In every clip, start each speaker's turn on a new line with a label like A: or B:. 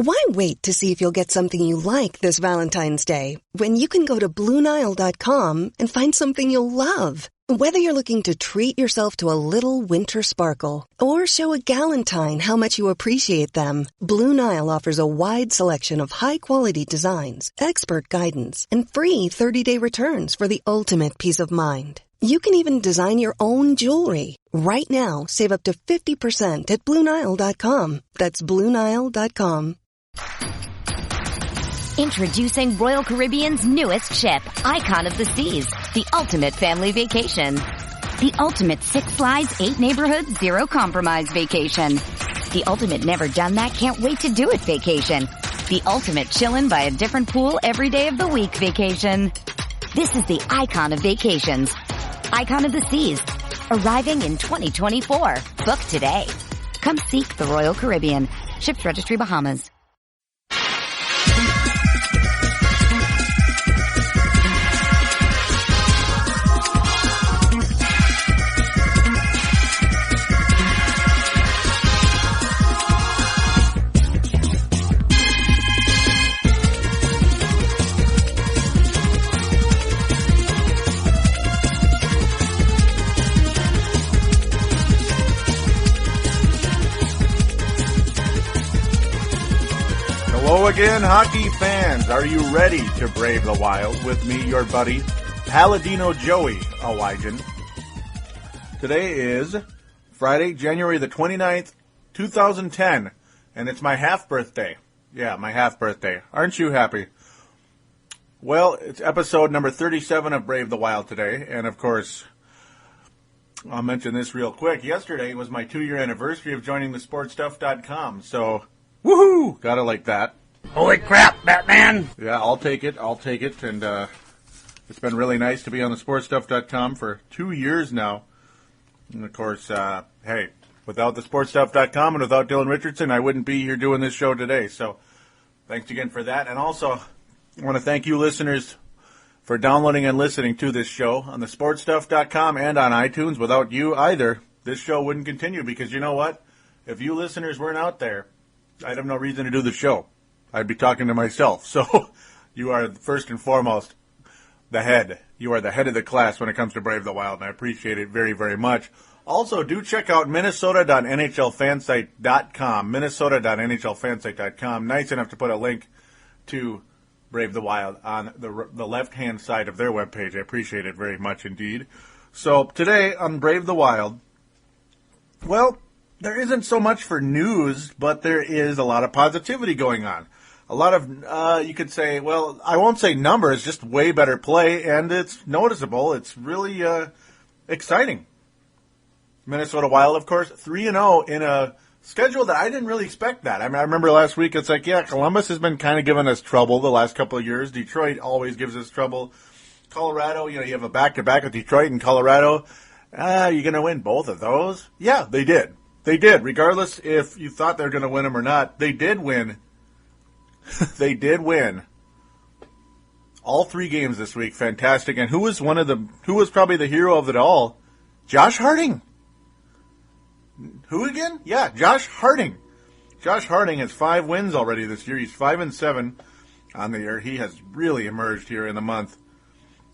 A: Why wait to see if you'll get something you like this Valentine's Day when you can go to BlueNile.com and find something you'll love? Whether you're looking to treat yourself to a little winter sparkle or show a galentine how much you appreciate them, Blue Nile offers a wide selection of high-quality designs, expert guidance, and free 30-day returns for the ultimate peace of mind. You can even design your own jewelry. Right now, save up to 50% at BlueNile.com. That's BlueNile.com.
B: Introducing Royal Caribbean's newest ship, Icon of the Seas, the ultimate family vacation. The ultimate 6 slides, 8 neighborhoods, 0 compromise vacation. The ultimate never done that, can't wait to do it vacation. The ultimate chillin' by a different pool every day of the week vacation. This is the Icon of vacations. Icon of the Seas, arriving in 2024. Book today. Come seek the Royal Caribbean. Ships Registry, Bahamas.
C: Hello again, hockey fans. Are you ready to brave the wild with me, your buddy, Paladino Joey Awajan? Today is Friday, January the 29th, 2010, and it's my half birthday. Yeah, my half birthday. Aren't you happy? Well, it's episode number 37 of Brave the Wild today, and of course, I'll mention this real quick. Yesterday was my 2-year anniversary of joining thesportstuff.com, so woohoo! Gotta like that.
D: Holy crap, Batman!
C: Yeah, I'll take it, and it's been really nice to be on thesportstuff.com for 2 years now. And of course, hey, without thesportstuff.com and without Dylan Richardson, I wouldn't be here doing this show today, so thanks again for that. And also, I want to thank you listeners for downloading and listening to this show on thesportstuff.com and on iTunes. Without you either, this show wouldn't continue, because you know what? If you listeners weren't out there, I'd have no reason to do the show. I'd be talking to myself. So you are first and foremost the head. You are the head of the class when it comes to Brave the Wild, and I appreciate it very, very much. Also, do check out Minnesota.NHLfansite.com. Minnesota.NHLfansite.com. Nice enough to put a link to Brave the Wild on the left-hand side of their webpage. I appreciate it very much indeed. So today on Brave the Wild, well, there isn't so much for news, but there is a lot of positivity going on. A lot of, you could say, well, I won't say numbers, just way better play, and it's noticeable. It's really exciting. Minnesota Wild, of course, 3-0 in a schedule that I didn't really expect that. I mean, I remember last week, it's like, yeah, Columbus has been kind of giving us trouble the last couple of years. Detroit always gives us trouble. Colorado, you have a back-to-back with Detroit and Colorado. You're going to win both of those? Yeah, they did. They did. Regardless if you thought they were going to win them or not, they did win. They did win all 3 games this week. Fantastic. And who was probably the hero of it all? Josh Harding. Who again? Yeah, Josh Harding. Josh Harding has 5 wins already this year. He's 5-7 on the year. He has really emerged here in the month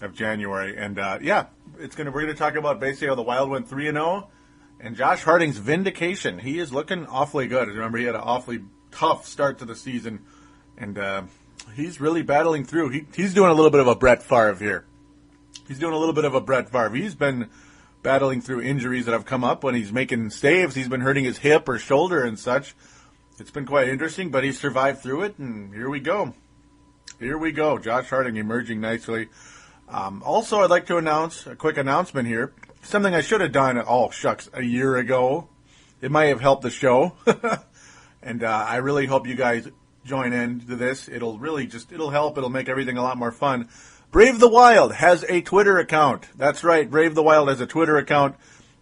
C: of January. And we're going to talk about basically how the Wild went 3-0. And Josh Harding's vindication. He is looking awfully good. Remember, he had an awfully tough start to the season, and he's really battling through. He's doing a little bit of a Brett Favre here. He's been battling through injuries that have come up when he's making saves. He's been hurting his hip or shoulder and such. It's been quite interesting, but he's survived through it, and here we go. Josh Harding emerging nicely. Also, I'd like to announce a quick announcement here. Something I should have done, a year ago. It might have helped the show. And I really hope you guys join in to this. It'll help. It'll make everything a lot more fun. Brave the Wild has a Twitter account. That's right. Brave the Wild has a Twitter account.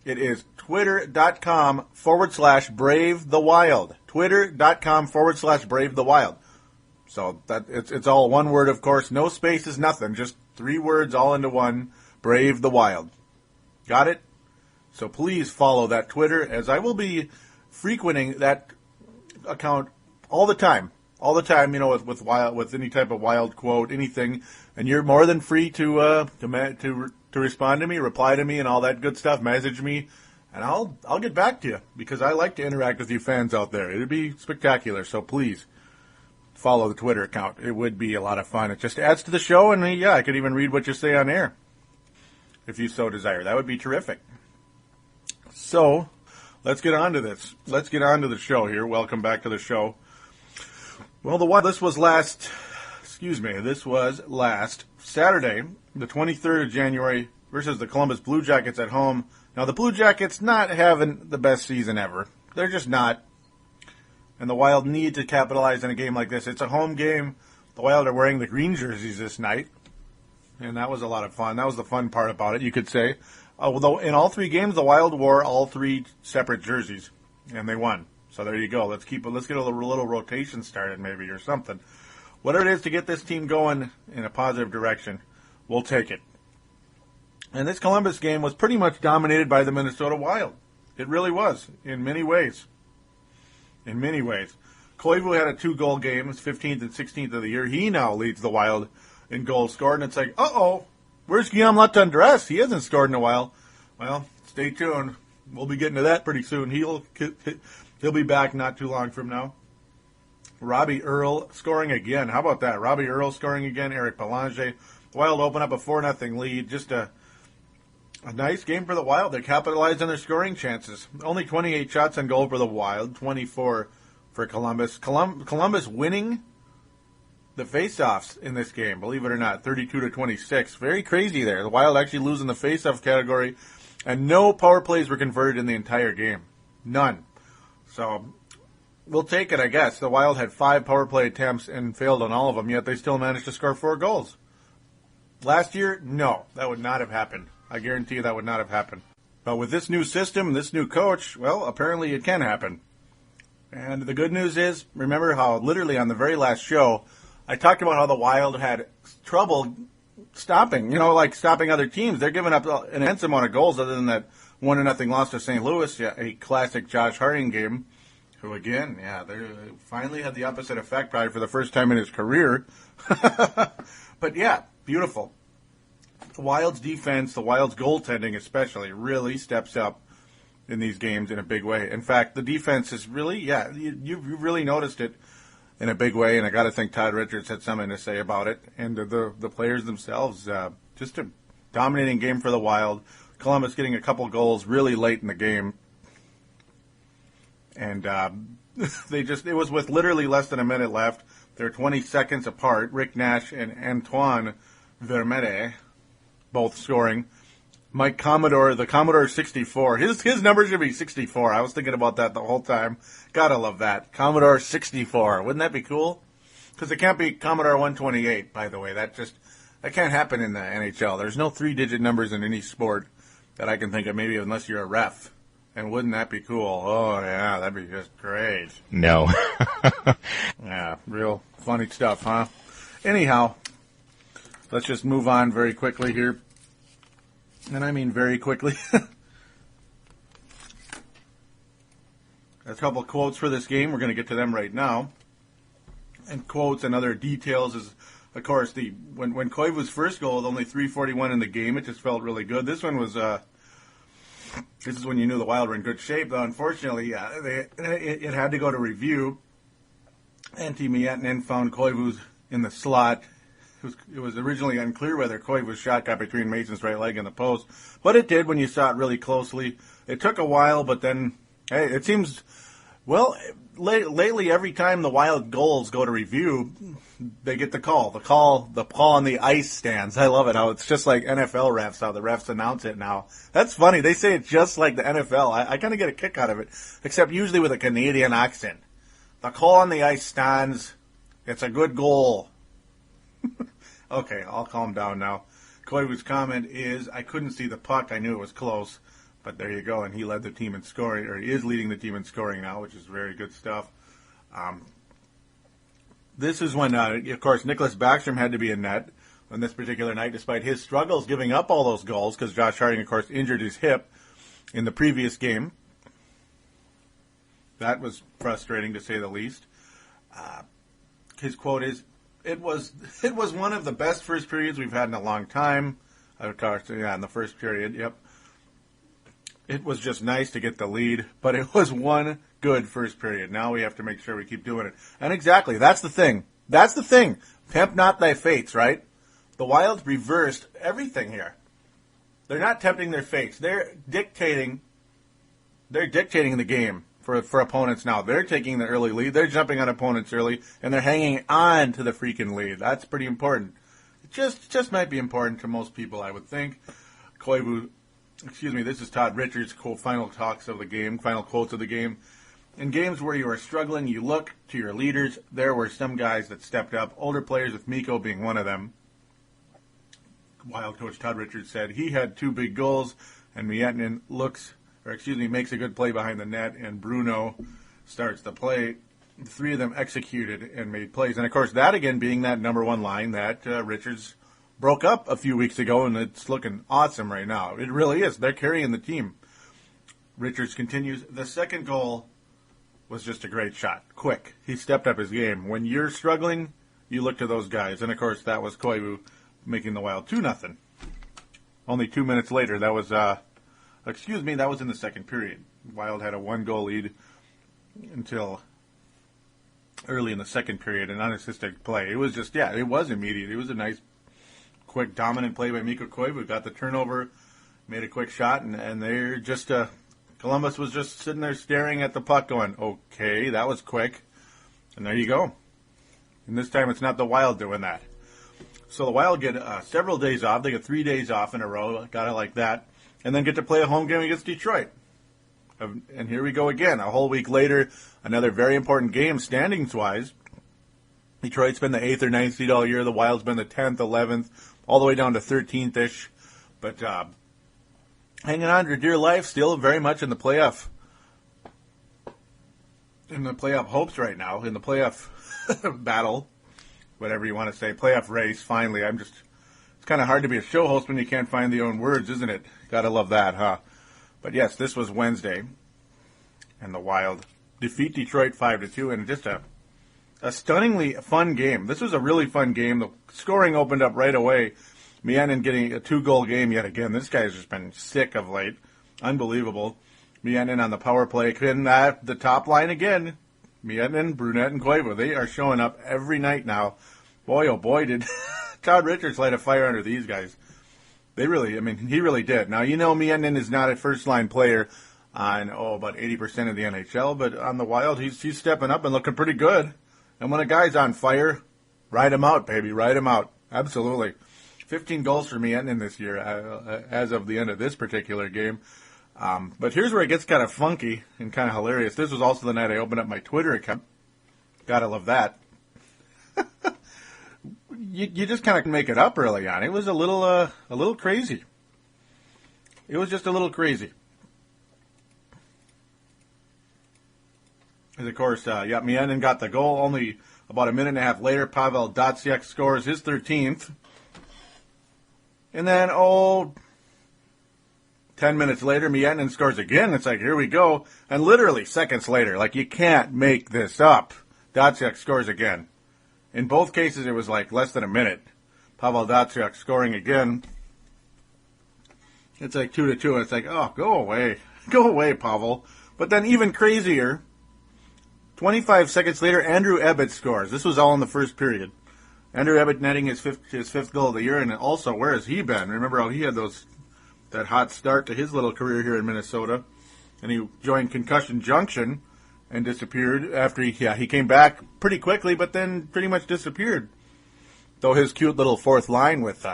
C: It is twitter.com/Brave the Wild. Twitter.com/Brave the Wild. So that it's all one word, of course. No spaces, nothing. Just 3 words all into one. Brave the Wild. Got it? So please follow that Twitter, as I will be frequenting that account all the time. all the time, with any type of wild quote, anything, and you're more than free to respond to me, reply to me, and all that good stuff. Message me, and I'll get back to you because I like to interact with you fans out there. It'd be spectacular. So please follow the Twitter account. It would be a lot of fun. It just adds to the show, and I could even read what you say on air if you so desire. That would be terrific. So let's get on to this. Let's get on to the show here. Welcome back to the show. Well, this was last Saturday, the 23rd of January, versus the Columbus Blue Jackets at home. Now, the Blue Jackets not having the best season ever. They're just not. And the Wild need to capitalize on a game like this. It's a home game. The Wild are wearing the green jerseys this night. And that was a lot of fun. That was the fun part about it, you could say. Although in all three games, the Wild wore all three separate jerseys. And they won. So there you go. Let's get a little rotation started maybe or something. Whatever it is to get this team going in a positive direction, we'll take it. And this Columbus game was pretty much dominated by the Minnesota Wild. It really was, in many ways. In many ways. Koivu had a 2-goal game, his 15th and 16th of the year. He now leads the Wild in goals scored. And it's like, where's Guillaume Latendresse? He hasn't scored in a while. Well, stay tuned. We'll be getting to that pretty soon. He'll be back not too long from now. Robbie Earl scoring again. How about that? Robbie Earl scoring again. Eric Belanger. The Wild open up a 4-0 lead. Just a nice game for the Wild. They capitalized on their scoring chances. Only 28 shots on goal for the Wild. 24 for Columbus. Columbus winning the faceoffs in this game, believe it or not. 32-26. Very crazy there. The Wild actually losing the faceoff category. And no power plays were converted in the entire game. None. So we'll take it, I guess. The Wild had 5 power play attempts and failed on all of them, yet they still managed to score 4 goals. Last year, no, that would not have happened. I guarantee you that would not have happened. But with this new system, this new coach, well, apparently it can happen. And the good news is, remember how literally on the very last show, I talked about how the Wild had trouble stopping, stopping other teams. They're giving up an immense amount of goals other than that 1-0 loss to St. Louis, a classic Josh Harding game, who again, they finally had the opposite effect probably for the first time in his career. But yeah, beautiful. The Wild's defense, the Wild's goaltending especially, really steps up in these games in a big way. In fact, the defense is really, you've really noticed it in a big way, and I got to think Todd Richards had something to say about it. And the players themselves, just a dominating game for the Wild. Columbus getting a couple goals really late in the game. And it was with literally less than a minute left. They're 20 seconds apart. Rick Nash and Antoine Vermette both scoring. Mike Commodore, the Commodore 64. His number should be 64. I was thinking about that the whole time. Gotta love that. Commodore 64. Wouldn't that be cool? Because it can't be Commodore 128, by the way. That can't happen in the NHL. There's no 3-digit numbers in any sport that I can think of, maybe unless you're a ref. And wouldn't that be cool? Oh, yeah, that'd be just great.
E: No.
C: Yeah, real funny stuff, huh? Anyhow, let's just move on very quickly here. And I mean very quickly. A couple of quotes for this game. We're going to get to them right now. And quotes and other details is, of course, when Koivu's first goal with only 3:41 in the game, it just felt really good. This one was, this is when you knew the Wild were in good shape, though. Unfortunately, it had to go to review. Antti Miettinen found Koivu's in the slot. It was originally unclear whether Koivu's shot got between Mason's right leg and the post, but it did when you saw it really closely. It took a while, but then, hey, it seems, well, lately every time the Wild goals go to review, they get the call on the ice stands. I love it how it's just like NFL refs, how the refs announce it now. That's funny. They say it just like the NFL. I kind of get a kick out of it, except usually with a Canadian accent. The call on the ice stands. It's a good goal. Okay, I'll calm down now. Koivu's comment is, I couldn't see the puck. I knew it was close. But there you go. And he led the team in scoring, or he is leading the team in scoring now, which is very good stuff. This is when, of course, Nicholas Backstrom had to be in net on this particular night, despite his struggles giving up all those goals, because Josh Harding, of course, injured his hip in the previous game. That was frustrating, to say the least. his quote is, it was one of the best first periods we've had in a long time. In the first period, yep. It was just nice to get the lead, but it was one good first period. Now we have to make sure we keep doing it. And exactly, that's the thing. That's the thing. Tempt not thy fates, right? The Wild reversed everything here. They're not tempting their fates. They're dictating the game for opponents now. They're taking the early lead. They're jumping on opponents early, and they're hanging on to the freaking lead. That's pretty important. It just might be important to most people, I would think. This is Todd Richards' final quotes of the game. In games where you are struggling, you look to your leaders. There were some guys that stepped up, older players, with Mikko being one of them. Wild coach Todd Richards said he had 2 big goals, and Miettinen makes a good play behind the net, and Bruno starts the play. The 3 of them executed and made plays. And, of course, that again being that number 1 line that Richards broke up a few weeks ago, and it's looking awesome right now. It really is. They're carrying the team. Richards continues. The second goal was just a great shot. Quick. He stepped up his game. When you're struggling, you look to those guys. And, of course, that was Koivu making the Wild 2-0. Only 2 minutes later, that was in the second period. Wild had a 1-goal lead until early in the second period, an unassisted play. It was it was immediate. It was a nice, quick, dominant play by Mikko Koivu. Got the turnover, made a quick shot, and they're just, Columbus was just sitting there staring at the puck going, okay, that was quick. And there you go. And this time it's not the Wild doing that. So the Wild get several days off. They get 3 days off in a row. Got it like that. And then get to play a home game against Detroit. And here we go again. A whole week later, another very important game standings-wise. Detroit's been the 8th or 9th seed all year. The Wild's been the 10th, 11th, all the way down to 13th-ish. But hanging on for dear life, still very much in the playoff hopes right now, in the playoff battle, whatever you want to say, playoff race, finally. It's kind of hard to be a show host when you can't find the own words, isn't it? Gotta love that, huh? But yes, this was Wednesday, and the Wild defeat Detroit 5-2, and just a stunningly fun game. This was a really fun game. The scoring opened up right away. Miettinen getting a 2-goal game yet again. This guy has just been sick of late. Unbelievable. Miettinen on the power play. The top line again. Miettinen, Brunette, and Koivu. They are showing up every night now. Boy, oh boy, did Todd Richards light a fire under these guys. He really did. Now, Miettinen is not a first-line player on, about 80% of the NHL, but on the Wild, he's stepping up and looking pretty good. And when a guy's on fire, ride him out, baby. Ride him out. Absolutely. 15 goals for Miettinen this year as of the end of this particular game. But here's where it gets kind of funky and kind of hilarious. This was also the night I opened up my Twitter account. Gotta love that. You just kind of make it up early on. It was a little crazy. It was just a little crazy. And of course, Miettinen got the goal. Only about a minute and a half later, Pavel Datsyuk scores his 13th. And then, 10 minutes later, Miettinen scores again. It's like, here we go. And literally seconds later, like, you can't make this up. Datsyuk scores again. In both cases, it was like less than a minute. Pavel Datsyuk scoring again. It's like 2-2, and it's like, oh, go away. Go away, Pavel. But then even crazier, 25 seconds later, Andrew Ebbett scores. This was all in the first period. Andrew Ebbett netting his fifth goal of the year, and also, where has he been? Remember how he had that hot start to his little career here in Minnesota, and he joined Concussion Junction and disappeared after he came back pretty quickly, but then pretty much disappeared. Though his cute little fourth line with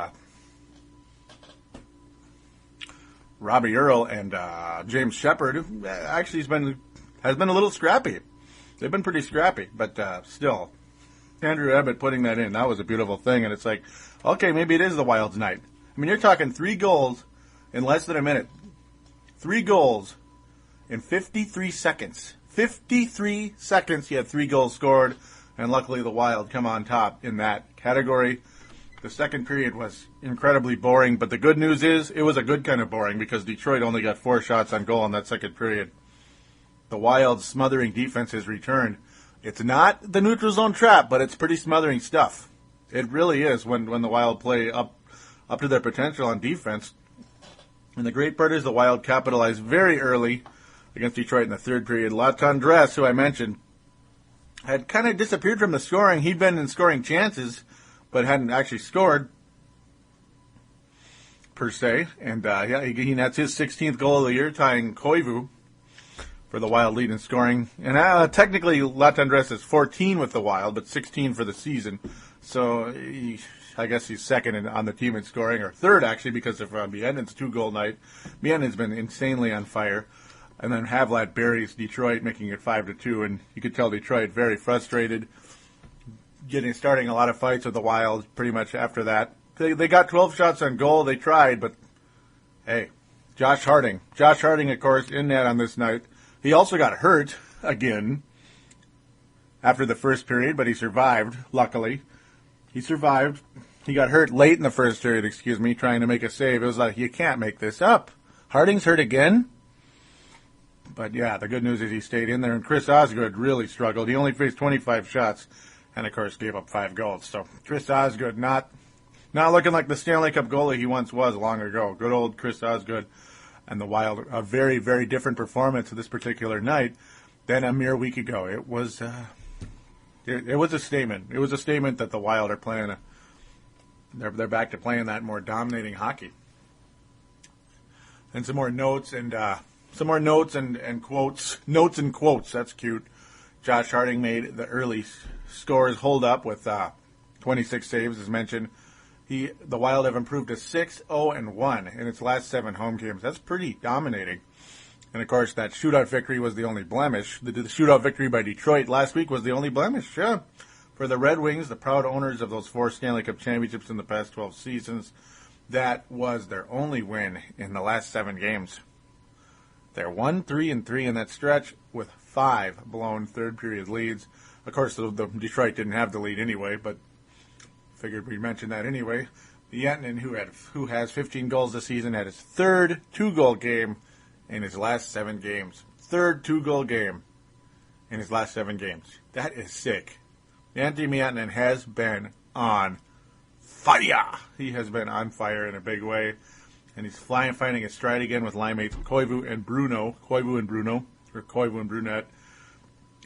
C: Robbie Earl and James Shepard actually has been a little scrappy. They've been pretty scrappy, but still, Andrew Ebbett putting that in, that was a beautiful thing. And it's like, okay, maybe it is the Wild's night. I mean, you're talking 3 goals in less than a minute. 3 goals in 53 seconds. 53 seconds, he had 3 goals scored, and luckily the Wild come on top in that category. The second period was incredibly boring, but the good news is it was a good kind of boring because Detroit only got 4 shots on goal in that second period. The Wild's smothering defense has returned. It's not the neutral zone trap, but it's pretty smothering stuff. It really is when the Wild play up to their potential on defense. And the great part is the Wild capitalized very early against Detroit in the third period. Latendresse, who I mentioned, had kind of disappeared from the scoring. He'd been in scoring chances, but hadn't actually scored, per se. And, he nets his 16th goal of the year, tying Koivu for the Wild lead in scoring. And technically, Latendresse is 14 with the Wild, but 16 for the season. So I guess he's second on the team in scoring, or third, actually, because of Biednyn's 2-goal night. Biednyn's been insanely on fire. And then Havlat buries Detroit, making it 5-2. And you could tell Detroit very frustrated, starting a lot of fights with the Wild pretty much after that. They got 12 shots on goal. They tried, but hey, Josh Harding, of course, in net on this night. He also got hurt again after the first period, but he survived, luckily. He survived. He got hurt late in the first period, trying to make a save. It was like, you can't make this up. Harding's hurt again? But yeah, the good news is he stayed in there, and Chris Osgood really struggled. He only faced 25 shots, and of course gave up 5 goals. So Chris Osgood not looking like the Stanley Cup goalie he once was long ago. Good old Chris Osgood. And the Wild, a very, very different performance this particular night than a mere week ago. It was a statement. It was a statement that the Wild are playing. They're back to playing that more dominating hockey. And some more notes and quotes. Notes and quotes. That's cute. Josh Harding made the early scores hold up with 26 saves, as mentioned. The Wild have improved to 6-0-1 in its last 7 home games. That's pretty dominating. And, of course, that shootout victory was the only blemish. The shootout victory by Detroit last week was the only blemish. Yeah. For the Red Wings, the proud owners of those 4 Stanley Cup championships in the past 12 seasons, that was their only win in the last 7 games. They're 1-3-3 in that stretch with 5 blown third-period leads. Of course, the Detroit didn't have the lead anyway, but figured we'd mention that anyway. Biednyk, who has 15 goals this season, had his third 2-goal game in his last 7 games. Third 2-goal game in his last 7 games. That is sick. Antti Biednyk has been on fire. He has been on fire in a big way. And he's finding his stride again with line mates Koivu and Brunette.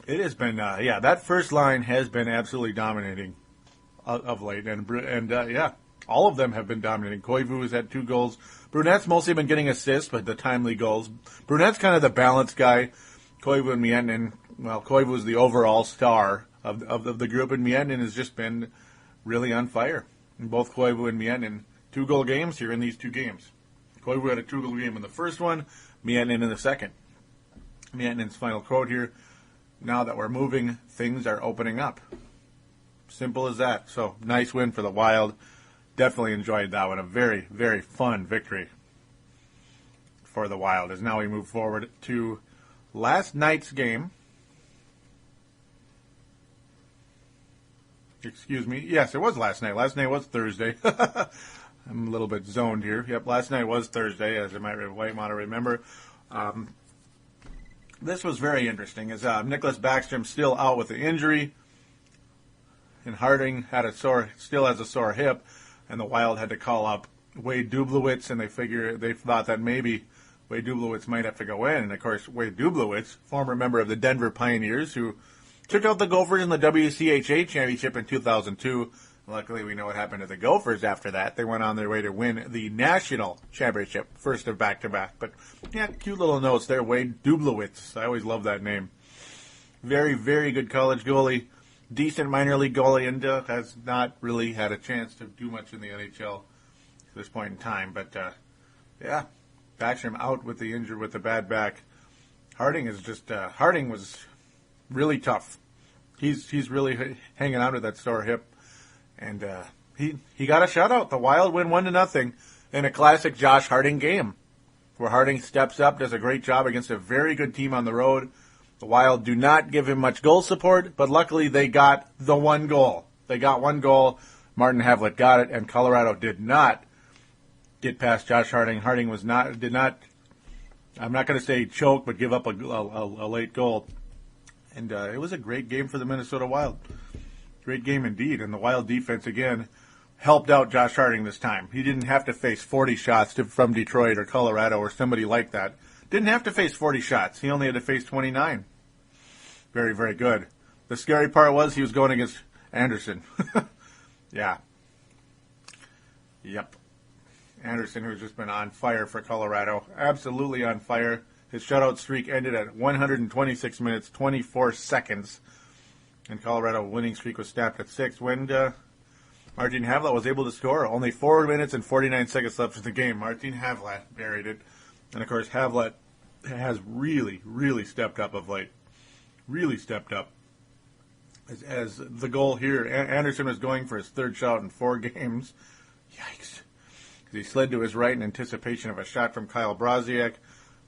C: It has been, that first line has been absolutely dominating of late. And all of them have been dominating. Koivu has had 2 goals. Brunette's mostly been getting assists, but the timely goals. Brunette's kind of the balanced guy. Koivu and Biednyk, Koivu is the overall star of the group, and Biednyk has just been really on fire. And both Koivu and Biednyk, 2-goal games here in these 2 games. Koivu had a 2-goal game in the first one, Biednyk in the second. Biednyk's final quote here: "Now that we're moving, things are opening up." Simple as that. So, nice win for the Wild. Definitely enjoyed that one. A very, very fun victory for the Wild. As now we move forward to last night's game. Yes, it was last night. Last night was Thursday. I'm a little bit zoned here. Yep, last night was Thursday, as you might want to remember. This was very interesting, as Nicholas Backstrom still out with the injury, and Harding still has a sore hip, and the Wild had to call up Wade Dublowitz, and they thought that maybe Wade Dublowitz might have to go in. And of course, Wade Dublowitz, former member of the Denver Pioneers, who took out the Gophers in the WCHA championship in 2002. Luckily, we know what happened to the Gophers after that. They went on their way to win the national championship, first of back-to-back. But, yeah, cute little notes there. Wade Dublowitz. I always love that name. Very, very good college goalie. Decent minor league goalie, and has not really had a chance to do much in the NHL at this point in time. But, Backstrom out with the injury, with the bad back. Harding was really tough. He's really hanging on to that sore hip. And he got a shutout. The Wild win 1-0 in a classic Josh Harding game, where Harding steps up, does a great job against a very good team on the road. The Wild do not give him much goal support, but luckily they got the 1 goal. They got 1 goal. Martin Havlat got it, and Colorado did not get past Josh Harding. Harding did not, I'm not going to say choke, but give up a late goal. And it was a great game for the Minnesota Wild. Great game indeed. And the Wild defense, again, helped out Josh Harding this time. He didn't have to face 40 shots from Detroit or Colorado or somebody like that. Didn't have to face 40 shots. He only had to face 29. Very, very good. The scary part was he was going against Anderson. Yeah. Yep. Anderson, who's just been on fire for Colorado. Absolutely on fire. His shutout streak ended at 126 minutes, 24 seconds. And Colorado winning streak was snapped at 6 when Martin Havlat was able to score. Only 4 minutes and 49 seconds left in the game. Martin Havlat buried it. And, of course, Havlat has really, really stepped up of late. Really stepped up. As the goal here, Anderson was going for his third shot in 4 games. Yikes. He slid to his right in anticipation of a shot from Kyle Brodziak,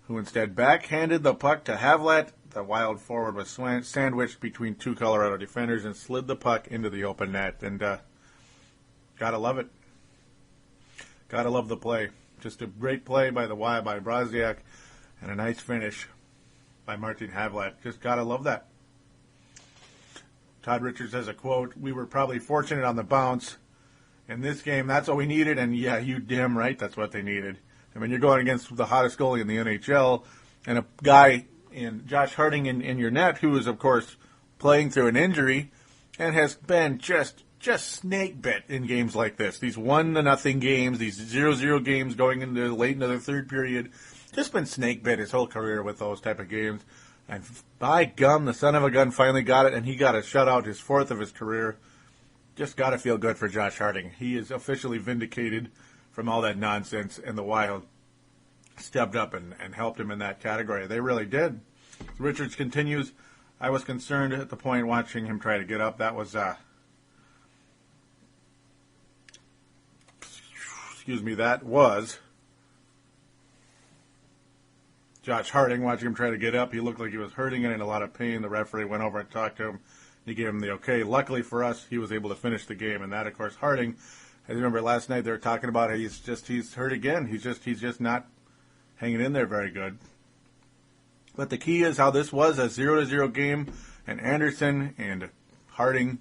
C: who instead backhanded the puck to Havlat. The Wild forward was sandwiched between 2 Colorado defenders and slid the puck into the open net. And gotta love it. Gotta love the play. Just a great play by Brodziak and a nice finish by Martin Havlat. Just gotta love that. Todd Richards has a quote, "We were probably fortunate on the bounce. In this game, that's what we needed," and yeah, you damn right that's what they needed. I mean, you're going against the hottest goalie in the NHL and a guy in Josh Harding in your net who is, of course, playing through an injury and has been just snake bit in games like this. These 1-0 games, these 0-0 games going into late into the third period. Just been snake bit his whole career with those type of games. And by gum, the son of a gun finally got it, and he got a shutout, his 4th of his career. Just got to feel good for Josh Harding. He is officially vindicated from all that nonsense, and the Wild stepped up and helped him in that category. They really did. Richards continues, "I was concerned at the point watching him try to get up. That was, that was Josh Harding watching him try to get up. He looked like he was hurting and in a lot of pain. The referee went over and talked to him. He gave him the okay. Luckily for us, he was able to finish the game. And that, of course, Harding, I remember last night they were talking about he's hurt again. He's just not hanging in there very good. But the key is how this was a 0-0 game, and Anderson and Harding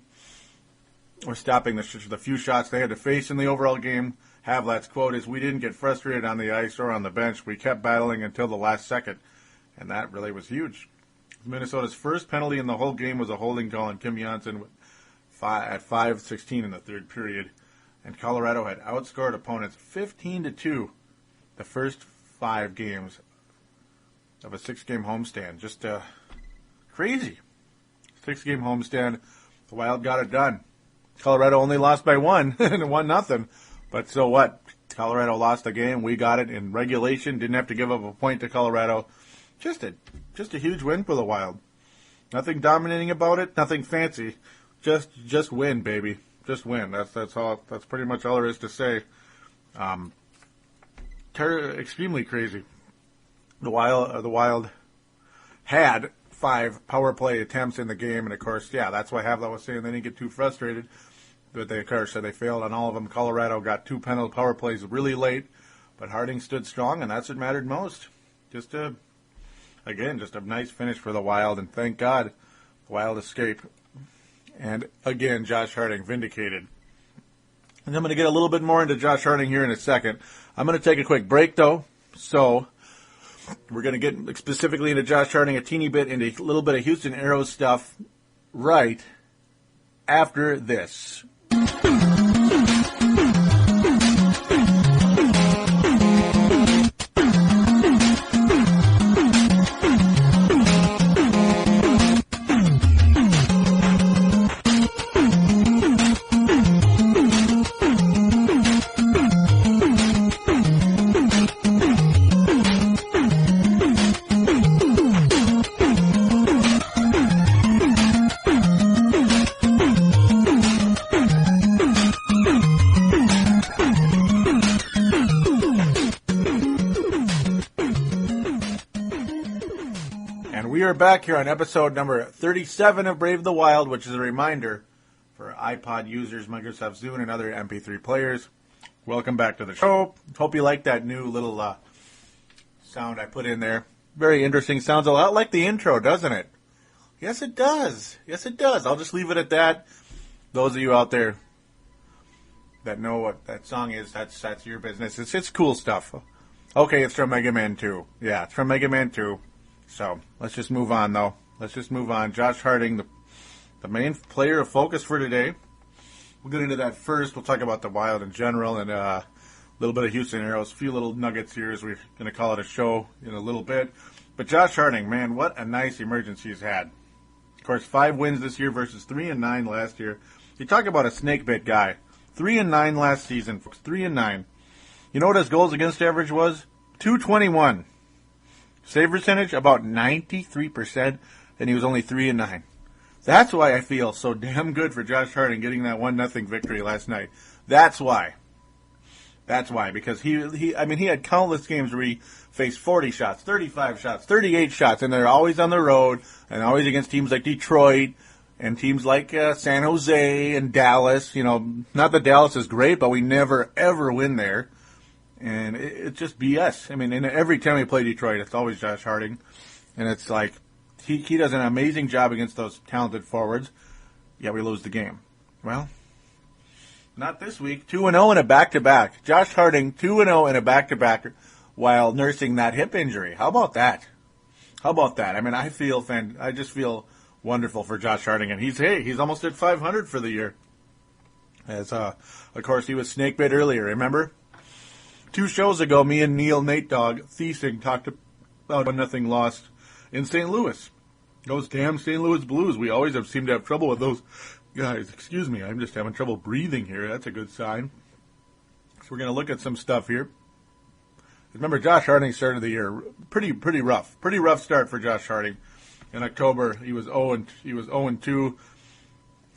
C: were stopping the few shots they had to face in the overall game. Havlat's quote is, "We didn't get frustrated on the ice or on the bench. We kept battling until the last second." And that really was huge. Minnesota's first penalty in the whole game was a holding call on Kim Janssen at 5:16 in the third period. And Colorado had outscored opponents 15-2 the first 5 games of a 6-game homestand. Just crazy. 6-game homestand. The Wild got it done. Colorado only lost by 1, 1-0. But so what? Colorado lost the game. We got it in regulation. Didn't have to give up a point to Colorado. Just a huge win for the Wild. Nothing dominating about it. Nothing fancy. Just win, baby. Just win. That's all. That's pretty much all there is to say. Extremely crazy. The Wild had 5 power play attempts in the game, and of course, yeah, that's why Havlat was saying they didn't get too frustrated. But they, of course, said they failed on all of them. Colorado got 2 penalty power plays really late, but Harding stood strong, and that's what mattered most. Just a nice finish for the Wild, and thank God the Wild escape. And again, Josh Harding vindicated. And I'm going to get a little bit more into Josh Harding here in a second. I'm going to take a quick break, though. So we're going to get specifically into Josh Harding a teeny bit, into a little bit of Houston Aeros stuff right after this. We're back here on episode number 37 of Brave the Wild, which is a reminder for iPod users, Microsoft Zune, and other MP3 players. Welcome back to the show. Hope you like that new little sound I put in there. Very interesting. Sounds a lot like the intro, doesn't it? Yes, it does. Yes, it does. I'll just leave it at that. Those of you out there that know what that song is, that's your business. It's cool stuff. Okay, it's from Mega Man 2. Yeah, it's from Mega Man 2. So let's just move on, though. Let's just move on. Josh Harding, the main player of focus for today. We'll get into that first. We'll talk about the Wild in general and a little bit of Houston Aeros, a few little nuggets here as we're going to call it a show in a little bit. But Josh Harding, man, what a nice emergence he's had. Of course, 5 wins this year versus 3-9 last year. You talk about a snake-bit guy. 3-9 last season, folks. 3-9. You know what his goals against average was? .221. Save percentage, about 93%, and he was only 3-9. That's why I feel so damn good for Josh Harding getting that 1-0 victory last night. That's why. That's why, because he had countless games where he faced 40 shots, 35 shots, 38 shots, and they're always on the road, and always against teams like Detroit, and teams like San Jose and Dallas. You know, not that Dallas is great, but we never, ever win there. And it's just BS. I mean, and every time we play Detroit, it's always Josh Harding. And it's like, he does an amazing job against those talented forwards, yet we lose the game. Well, not this week. 2-0 in a back-to-back. Josh Harding, 2-0 in a back-to-back while nursing that hip injury. How about that? How about that? I mean, I just feel wonderful for Josh Harding. And he's almost at 500 for the year. As, of course, he was snake-bit earlier, remember? 2 shows ago, me and Nate Dogg, Thiesing, talked about 1-0 loss in St. Louis. Those damn St. Louis Blues. We always seem to have trouble with those guys. Excuse me, I'm just having trouble breathing here. That's a good sign. So we're going to look at some stuff here. Remember, Josh Harding started the year pretty rough. Pretty rough start for Josh Harding. In October, he was 0-2.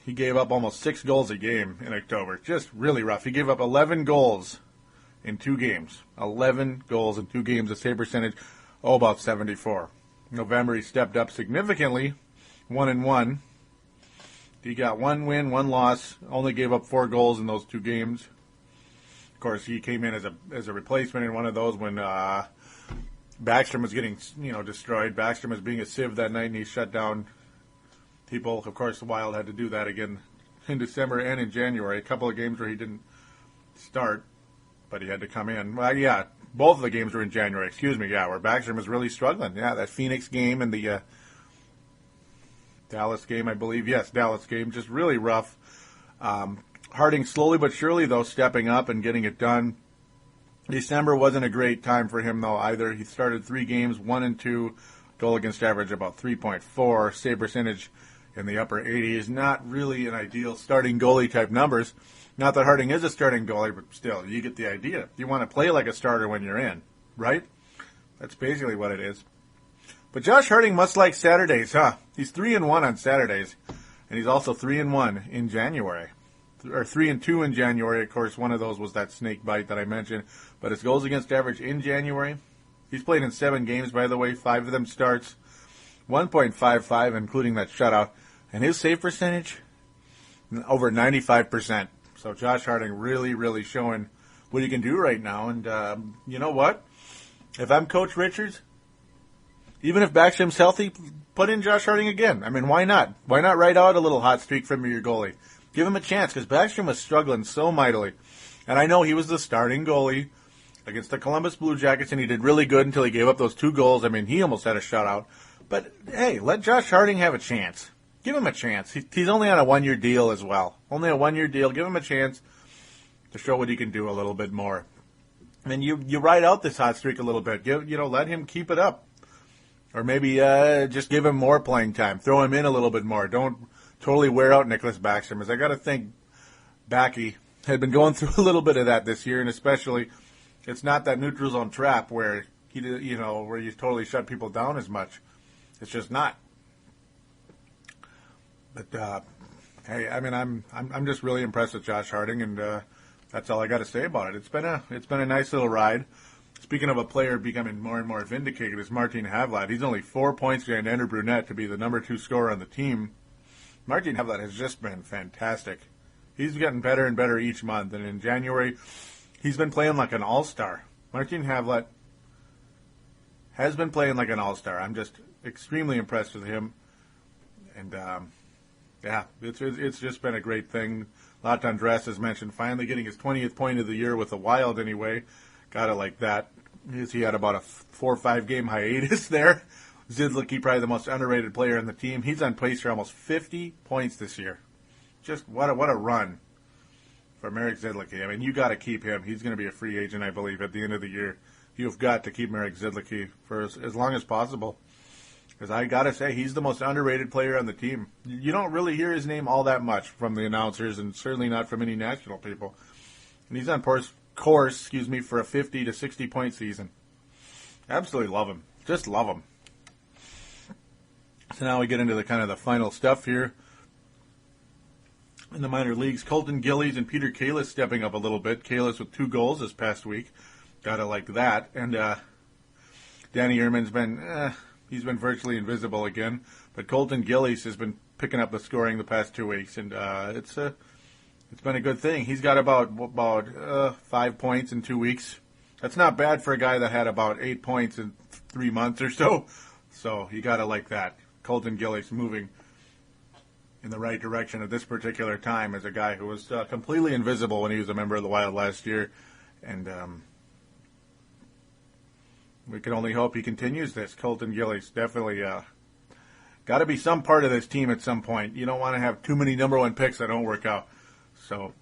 C: He gave up almost 6 goals a game in October. Just really rough. He gave up 11 goals in 2 games. 11 goals in 2 games. A save percentage, about 74. November, he stepped up significantly, 1-1. He got 1 win, 1 loss, only gave up 4 goals in those 2 games. Of course, he came in as a replacement in one of those when Backstrom was getting destroyed. Backstrom was being a sieve that night, and he shut down people. Of course, the Wild had to do that again in December and in January. A couple of games where he didn't start, but he had to come in. Well, yeah, both of the games were in January. Excuse me, yeah, where Backstrom was really struggling. Yeah, that Phoenix game and the Dallas game, I believe. Yes, Dallas game, just really rough. Harding slowly but surely, though, stepping up and getting it done. December wasn't a great time for him, though, either. He started 3 games, 1-2, goal against average about 3.4, save percentage in the upper 80s. Not really an ideal starting goalie type numbers. Not that Harding is a starting goalie, but still, you get the idea. You want to play like a starter when you're in, right? That's basically what it is. But Josh Harding must like Saturdays, huh? He's 3-1 on Saturdays, and he's also 3-1 in January. Or 3-2 in January. Of course, one of those was that snake bite that I mentioned. But his goals against average in January, he's played in 7 games, by the way. 5 of them starts. 1.55, including that shutout. And his save percentage, over 95%. So Josh Harding really, really showing what he can do right now. And you know what? If I'm Coach Richards, even if Backstrom's healthy, put in Josh Harding again. I mean, why not? Why not ride out a little hot streak from your goalie? Give him a chance, because Backstrom was struggling so mightily. And I know he was the starting goalie against the Columbus Blue Jackets, and he did really good until he gave up those 2 goals. I mean, he almost had a shutout. But, hey, let Josh Harding have a chance. Give him a chance. He's only on a 1-year deal as well. Only a 1-year deal. Give him a chance to show what he can do a little bit more. And you ride out this hot streak a little bit. Let him keep it up. Or maybe just give him more playing time. Throw him in a little bit more. Don't totally wear out Nicholas Backstrom. As I got to think, Backy had been going through a little bit of that this year, and especially it's not that neutral zone trap where where you totally shut people down as much. It's just not. But hey, I mean, I'm just really impressed with Josh Harding, and that's all I got to say about it. It's been a nice little ride. Speaking of a player becoming more and more vindicated, is Martin Havlat. He's only 4 points behind Andrew Brunette to be the number 2 scorer on the team. Martin Havlat has just been fantastic. He's getting better and better each month, and in January, he's been playing like an all-star. Martin Havlat has been playing like an all-star. I'm just extremely impressed with him. And, yeah, it's just been a great thing. Latendresse, as mentioned, finally getting his 20th point of the year with the Wild anyway. Got it like that. He had about a 4 or 5 game hiatus there. Zidlicky, probably the most underrated player on the team. He's on pace for almost 50 points this year. Just what a run for Marek Zidlicky. I mean, you got to keep him. He's going to be a free agent, I believe, at the end of the year. You've got to keep Marek Zidlicky for as long as possible. Because I got to say, he's the most underrated player on the team. You don't really hear his name all that much from the announcers, and certainly not from any national people. And he's on course, for a 50 to 60 point season. Absolutely love him. Just love him. So now we get into the final stuff here. In the minor leagues, Colton Gillies and Peter Kalis stepping up a little bit. Kalis with 2 goals this past week. Gotta like that. And Danny Ehrman's he's been virtually invisible again. But Colton Gillies has been picking up the scoring the past 2 weeks, and it's been a good thing. He's got about 5 points in 2 weeks. That's not bad for a guy that had about 8 points in 3 months or so. So you gotta like that. Colton Gillies moving in the right direction at this particular time as a guy who was completely invisible when he was a member of the Wild last year. And we can only hope he continues this. Colton Gillies definitely got to be some part of this team at some point. You don't want to have too many number 1 picks that don't work out. So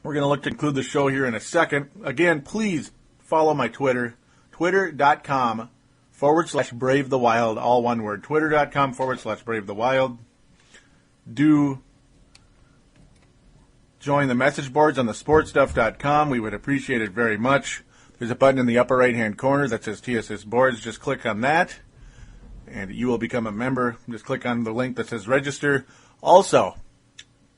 C: we're going to look to conclude the show here in a second. Again, please follow my Twitter, twitter.com/Brave the Wild, all one word, twitter.com/Brave the Wild. Do join the message boards on the sportstuff.com. We would appreciate it very much. There's a button in the upper right-hand corner that says TSS Boards. Just click on that, and you will become a member. Just click on the link that says register. Also,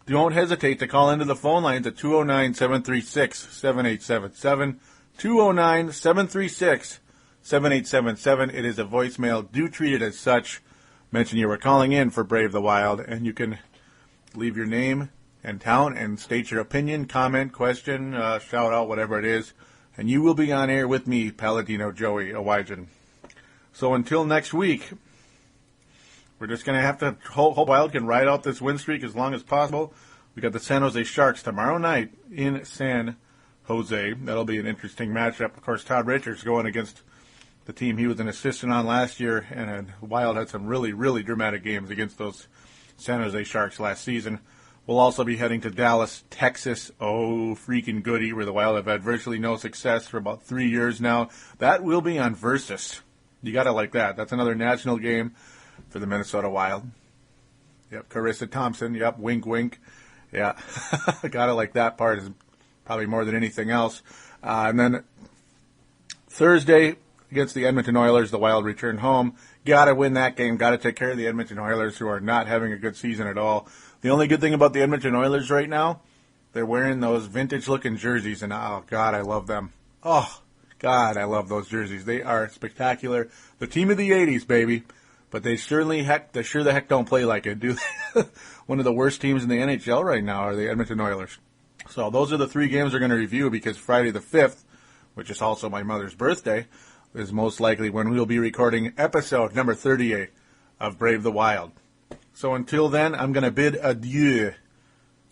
C: don't hesitate to call into the phone lines at 209-736-7877. 209-736-7877. It is a voicemail. Do treat it as such. Mention you were calling in for Brave the Wild, and you can leave your name and town and state your opinion, comment, question, shout out, whatever it is, and you will be on air with me, Paladino Joey Owygen. So until next week, we're just going to have to hope Wild can ride out this win streak as long as possible. We got the San Jose Sharks tomorrow night in San Jose. That'll be an interesting matchup. Of course, Todd Richards going against the team he was an assistant on last year, and Wild had some really, really dramatic games against those San Jose Sharks last season. We'll also be heading to Dallas, Texas. Oh, freaking goody, where the Wild have had virtually no success for about 3 years now. That will be on Versus. You got to like that. That's another national game for the Minnesota Wild. Yep, Carissa Thompson. Yep, wink, wink. Yeah, got to like that part is probably more than anything else. And then Thursday, against the Edmonton Oilers, the Wild return home. Got to win that game. Got to take care of the Edmonton Oilers, who are not having a good season at all. The only good thing about the Edmonton Oilers right now, they're wearing those vintage-looking jerseys, and oh, God, I love them. Oh, God, I love those jerseys. They are spectacular. The team of the 80s, baby. But they sure the heck don't play like it, do they? One of the worst teams in the NHL right now are the Edmonton Oilers. So those are the 3 games we're going to review, because Friday the 5th, which is also my mother's birthday, is most likely when we'll be recording episode number 38 of Brave the Wild. So until then, I'm going to bid adieu,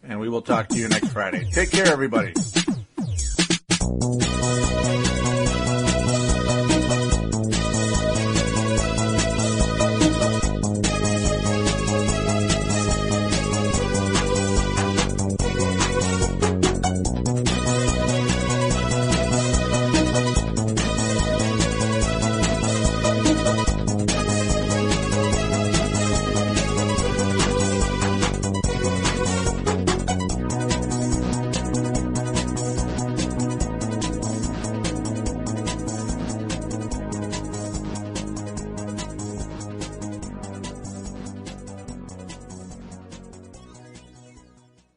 C: and we will talk to you next Friday. Take care, everybody.